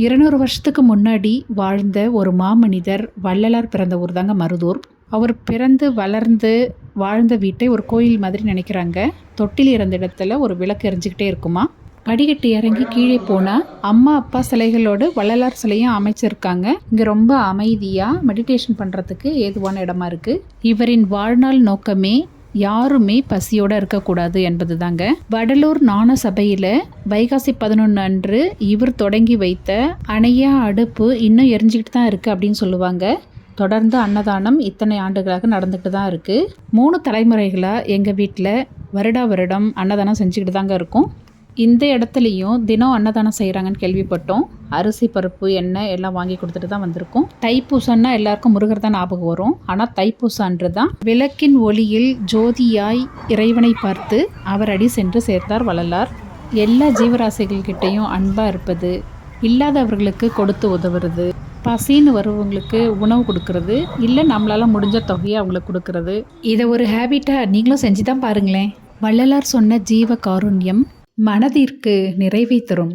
200 வருஷத்துக்கு முன்னாடி வாழ்ந்த ஒரு மாமனிதர் வள்ளலார் பிறந்த ஊர் தாங்க மருதூர். அவர் பிறந்து வளர்ந்து வாழ்ந்த வீட்டை ஒரு கோயில் மாதிரி நினைக்கிறாங்க. தொட்டில் இருந்த இடத்துல ஒரு விளக்கு எரிஞ்சுக்கிட்டே இருக்குமா. படிக்கட்டு இறங்கி கீழே போனால் அம்மா அப்பா சிலைகளோடு வள்ளலார் சிலையும் அமைச்சிருக்காங்க. இங்கே ரொம்ப அமைதியாக மெடிடேஷன் பண்ணுறதுக்கு ஏதுவான இடமா இருக்குது. இவரின் வாழ்நாள் நோக்கமே யாருமே பசியோடு இருக்கக்கூடாது என்பது தாங்க. வடலூர் ஞான சபையில் வைகாசி 11 அன்று இவர் தொடங்கி வைத்த அணையா அடுப்பு இன்னும் எரிஞ்சிக்கிட்டு தான் இருக்குது அப்படின்னு சொல்லுவாங்க. தொடர்ந்து அன்னதானம் இத்தனை ஆண்டுகளாக நடந்துட்டு தான் இருக்குது. 3 தலைமுறைகளாக எங்கள் வீட்டில் வருடம் அன்னதானம் செஞ்சுக்கிட்டு தாங்க இருக்கும். இந்த இடத்துலையும் தினம் அன்னதானம் செய்கிறாங்கன்னு கேள்விப்பட்டோம். அரிசி பருப்பு எண்ணெய் எல்லாம் வாங்கி கொடுத்துட்டு தான் வந்திருக்கோம். தைப்பூசன்னா எல்லாருக்கும் முருகர் தான் ஞாபகம் வரும். ஆனால் தைப்பூசன்று தான் விளக்கின் ஒளியில் ஜோதியாய் இறைவனை பார்த்து அவர் அடி சென்று சேர்த்தார் வள்ளலார். எல்லா ஜீவராசிகள்கிட்டையும் அன்பாக இருப்பது, இல்லாதவர்களுக்கு கொடுத்து உதவுறது, பசின்னு வருவங்களுக்கு உணவு கொடுக்கறது, இல்லை நம்மளால் முடிஞ்ச தொகையை அவங்களுக்கு கொடுக்கறது, இதை ஒரு ஹேபிட்டாக நீங்களும் செஞ்சு தான் பாருங்களேன். வள்ளலார் சொன்ன ஜீவ காருண்யம் மனதிற்கு நிறைவை தரும்.